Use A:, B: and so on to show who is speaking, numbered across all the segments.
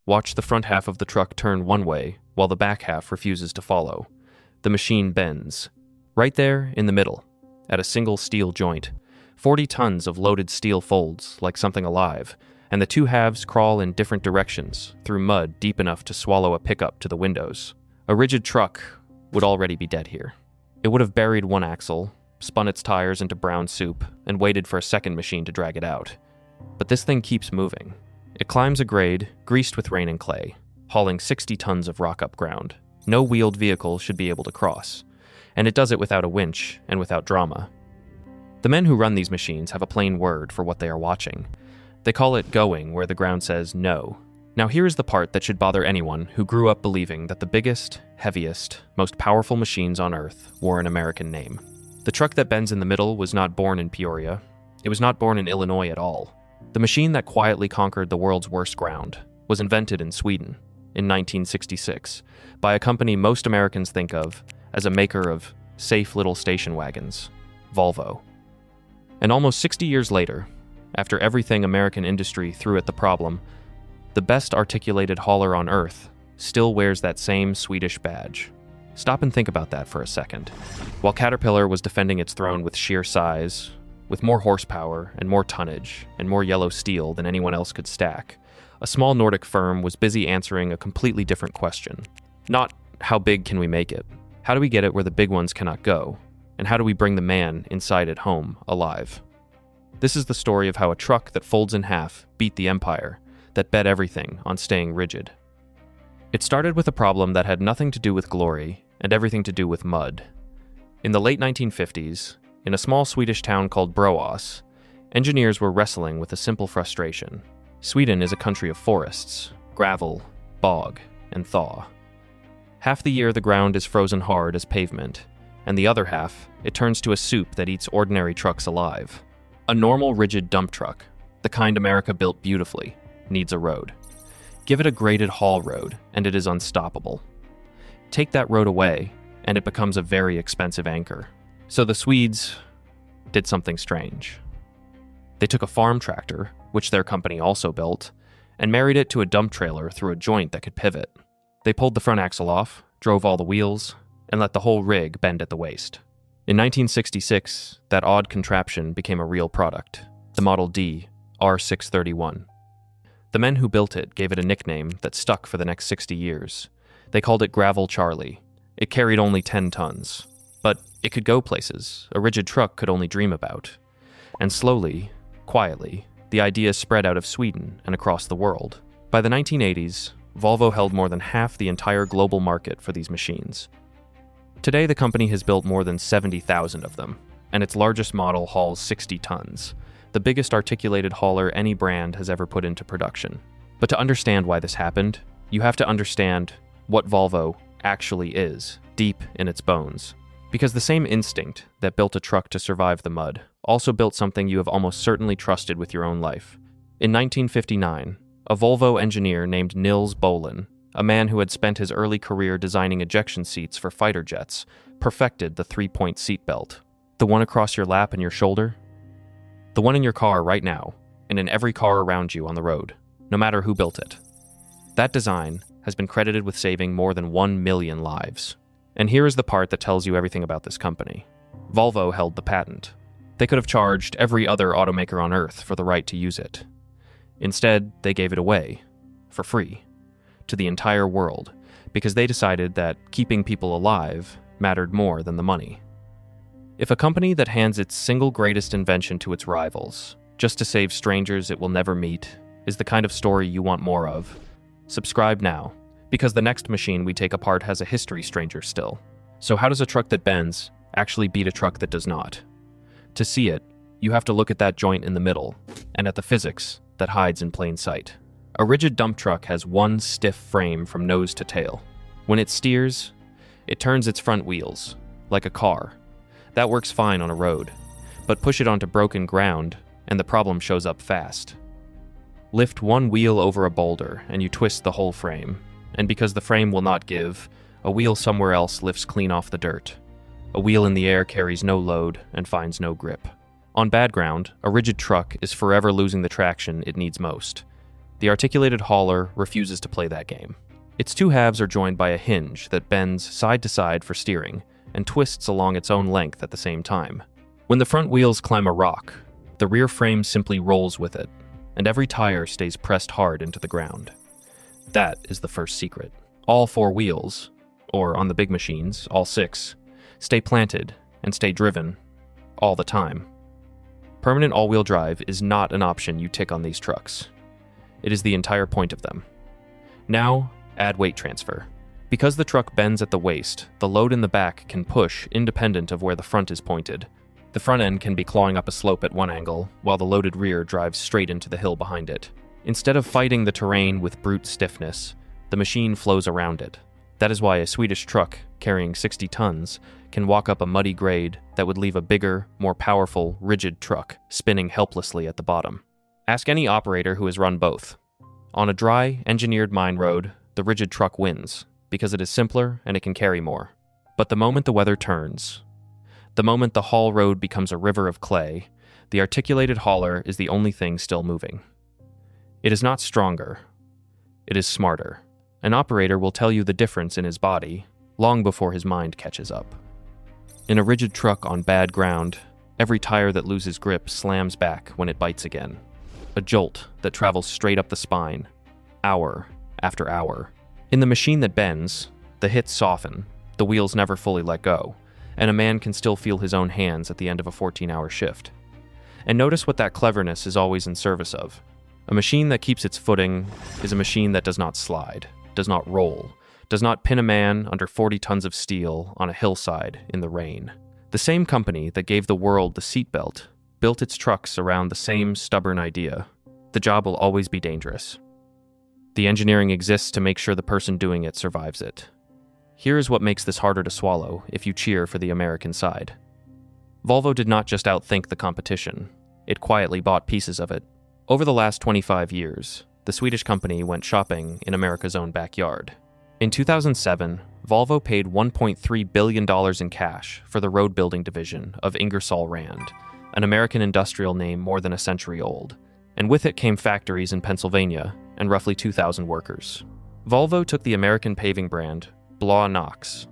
A: Watch the front half of the truck turn one way while the back half refuses to follow. The machine bends. Right there in the middle, at a single steel joint, 40 tons of loaded steel folds like something alive, and the two halves crawl in different directions through mud deep enough to swallow a pickup to the windows. A rigid truck would already be dead here. It would have buried one axle, spun its tires into brown soup, and waited for a second machine to drag it out. But this thing keeps moving. It climbs a grade, greased with rain and clay, hauling 60 tons of rock up ground. No wheeled vehicle should be able to cross. And it does it without a winch and without drama. The men who run these machines have a plain word for what they are watching. They call it going where the ground says no. Now here is the part that should bother anyone who grew up believing that the biggest, heaviest, most powerful machines on Earth wore an American name. The truck that bends in the middle was not born in Peoria. It was not born in Illinois at all. The machine that quietly conquered the world's worst ground was invented in Sweden in 1966 by a company most Americans think of as a maker of safe little station wagons, Volvo. And almost 60 years later, after everything American industry threw at the problem, the best articulated hauler on Earth still wears that same Swedish badge. Stop and think about that for a second. While Caterpillar was defending its throne with sheer size, with more horsepower and more tonnage and more yellow steel than anyone else could stack, a small Nordic firm was busy answering a completely different question. Not, how big can we make it? How do we get it where the big ones cannot go? And how do we bring the man inside it home alive? This is the story of how a truck that folds in half beat the empire that bet everything on staying rigid. It started with a problem that had nothing to do with glory and everything to do with mud. In the late 1950s, in a small Swedish town called Borås, engineers were wrestling with a simple frustration. Sweden is a country of forests, gravel, bog, and thaw. Half the year the ground is frozen hard as pavement, and the other half, it turns to a soup that eats ordinary trucks alive. A normal rigid dump truck, the kind America built beautifully, needs a road. Give it a graded haul road, and it is unstoppable. Take that road away, and it becomes a very expensive anchor. So the Swedes did something strange. They took a farm tractor, which their company also built, and married it to a dump trailer through a joint that could pivot. They pulled the front axle off, drove all the wheels, and let the whole rig bend at the waist. In 1966, that odd contraption became a real product, the Model D R631. The men who built it gave it a nickname that stuck for the next 60 years. They called it Gravel Charlie. It carried only 10 tons. But it could go places a rigid truck could only dream about. And slowly, quietly, the idea spread out of Sweden and across the world. By the 1980s, Volvo held more than half the entire global market for these machines. Today, the company has built more than 70,000 of them, and its largest model hauls 60 tons, the biggest articulated hauler any brand has ever put into production. But to understand why this happened, you have to understand what Volvo actually is, deep in its bones. Because the same instinct that built a truck to survive the mud also built something you have almost certainly trusted with your own life. In 1959, a Volvo engineer named Nils Bolin, a man who had spent his early career designing ejection seats for fighter jets, perfected the three-point seatbelt. The one across your lap and your shoulder? The one in your car right now, and in every car around you on the road, no matter who built it. That design has been credited with saving more than 1 million lives. And here is the part that tells you everything about this company. Volvo held the patent. They could have charged every other automaker on Earth for the right to use it. Instead, they gave it away, for free, to the entire world, because they decided that keeping people alive mattered more than the money. If a company that hands its single greatest invention to its rivals, just to save strangers it will never meet, is the kind of story you want more of, subscribe now, because the next machine we take apart has a history stranger still. So how does a truck that bends actually beat a truck that does not? To see it, you have to look at that joint in the middle, and at the physics that hides in plain sight. A rigid dump truck has one stiff frame from nose to tail. When it steers, it turns its front wheels, like a car. That works fine on a road, but push it onto broken ground, and the problem shows up fast. Lift one wheel over a boulder, and you twist the whole frame. And because the frame will not give, a wheel somewhere else lifts clean off the dirt. A wheel in the air carries no load and finds no grip. On bad ground, a rigid truck is forever losing the traction it needs most. The articulated hauler refuses to play that game. Its two halves are joined by a hinge that bends side to side for steering and twists along its own length at the same time. When the front wheels climb a rock, the rear frame simply rolls with it, and every tire stays pressed hard into the ground. That is the first secret. All four wheels, or on the big machines, all six, stay planted and stay driven all the time. Permanent all-wheel drive is not an option you tick on these trucks. It is the entire point of them. Now, add weight transfer. Because the truck bends at the waist, the load in the back can push independent of where the front is pointed. The front end can be clawing up a slope at one angle, while the loaded rear drives straight into the hill behind it. Instead of fighting the terrain with brute stiffness, the machine flows around it. That is why a Swedish truck, carrying 60 tons, can walk up a muddy grade that would leave a bigger, more powerful, rigid truck spinning helplessly at the bottom. Ask any operator who has run both. On a dry, engineered mine road, the rigid truck wins, because it is simpler and it can carry more. But the moment the weather turns, the moment the haul road becomes a river of clay, the articulated hauler is the only thing still moving. It is not stronger. It is smarter. An operator will tell you the difference in his body long before his mind catches up. In a rigid truck on bad ground, every tire that loses grip slams back when it bites again. A jolt that travels straight up the spine, hour after hour. In the machine that bends, the hits soften, the wheels never fully let go, and a man can still feel his own hands at the end of a 14-hour shift. And notice what that cleverness is always in service of. A machine that keeps its footing is a machine that does not slide, does not roll, does not pin a man under 40 tons of steel on a hillside in the rain. The same company that gave the world the seatbelt built its trucks around the same stubborn idea. The job will always be dangerous. The engineering exists to make sure the person doing it survives it. Here is what makes this harder to swallow if you cheer for the American side. Volvo did not just outthink the competition, it quietly bought pieces of it. Over the last 25 years, the Swedish company went shopping in America's own backyard. In 2007, Volvo paid $1.3 billion in cash for the road building division of Ingersoll Rand, an American industrial name more than a century old, and with it came factories in Pennsylvania and roughly 2,000 workers. Volvo took the American paving brand Blah Knox.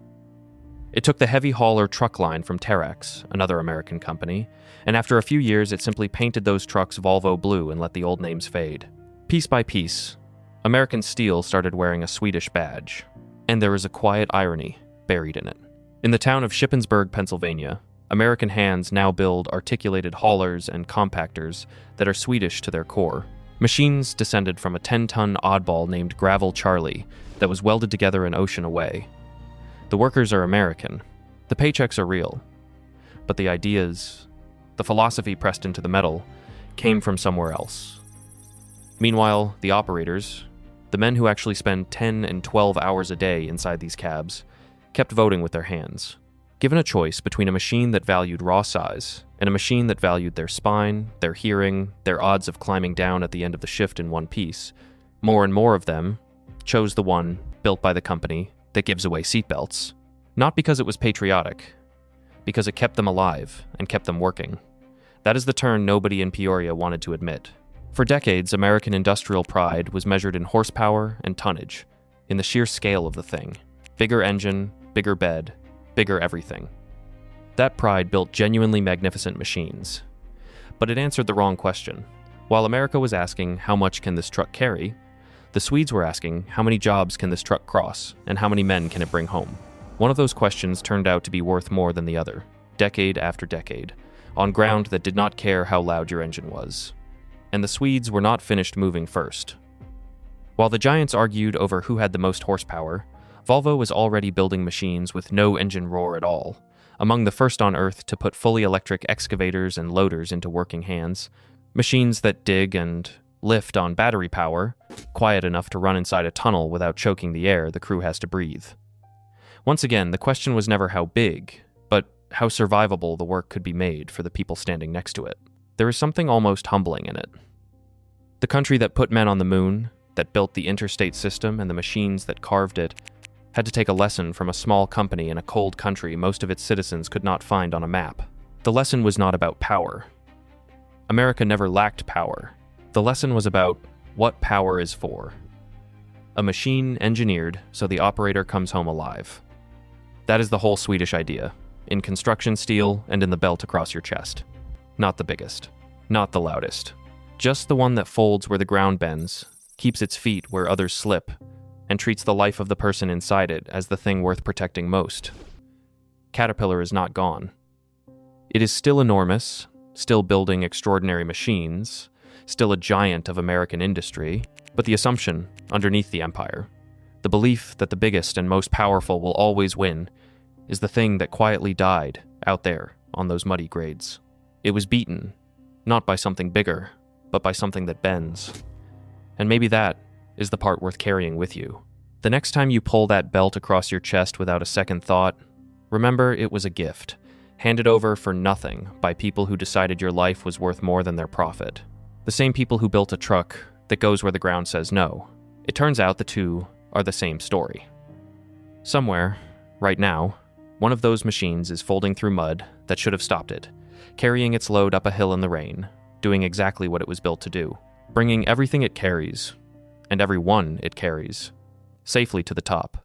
A: It took the heavy hauler truck line from Terex, another American company, and after a few years it simply painted those trucks Volvo blue and let the old names fade. Piece by piece, American steel started wearing a Swedish badge, and there is a quiet irony buried in it. In the town of Shippensburg, Pennsylvania, American hands now build articulated haulers and compactors that are Swedish to their core. Machines descended from a 10-ton oddball named Gravel Charlie that was welded together an ocean away. The workers are American. The paychecks are real. But the ideas, the philosophy pressed into the metal, came from somewhere else. Meanwhile, the operators, the men who actually spend 10 and 12 hours a day inside these cabs, kept voting with their hands. Given a choice between a machine that valued raw size and a machine that valued their spine, their hearing, their odds of climbing down at the end of the shift in one piece, more and more of them chose the one built by the company that gives away seatbelts. Not because it was patriotic, because it kept them alive and kept them working. That is the turn nobody in Peoria wanted to admit. For decades, American industrial pride was measured in horsepower and tonnage, in the sheer scale of the thing. Bigger engine, bigger bed, bigger everything. That pride built genuinely magnificent machines. But it answered the wrong question. While America was asking, how much can this truck carry? The Swedes were asking, how many jobs can this truck cross, and how many men can it bring home? One of those questions turned out to be worth more than the other, decade after decade, on ground that did not care how loud your engine was. And the Swedes were not finished moving first. While the giants argued over who had the most horsepower, Volvo was already building machines with no engine roar at all, among the first on Earth to put fully electric excavators and loaders into working hands, machines that dig and lift on battery power, quiet enough to run inside a tunnel without choking the air the crew has to breathe. Once again, the question was never how big, but how survivable the work could be made for the people standing next to it. There is something almost humbling in it. The country that put men on the moon, that built the interstate system and the machines that carved it, had to take a lesson from a small company in a cold country most of its citizens could not find on a map. The lesson was not about power. America never lacked power. The lesson was about what power is for. A machine engineered so the operator comes home alive. That is the whole Swedish idea, in construction steel and in the belt across your chest. Not the biggest, not the loudest, just the one that folds where the ground bends, keeps its feet where others slip, and treats the life of the person inside it as the thing worth protecting most. Caterpillar is not gone. It is still enormous, still building extraordinary machines, still a giant of American industry, but the assumption underneath the empire, the belief that the biggest and most powerful will always win, is the thing that quietly died out there on those muddy grades. It was beaten, not by something bigger, but by something that bends. And maybe that is the part worth carrying with you. The next time you pull that belt across your chest without a second thought, remember it was a gift, handed over for nothing by people who decided your life was worth more than their profit. The same people who built a truck that goes where the ground says no. It turns out the two are the same story. Somewhere, right now, one of those machines is folding through mud that should have stopped it, carrying its load up a hill in the rain, doing exactly what it was built to do, bringing everything it carries, and everyone it carries, safely to the top.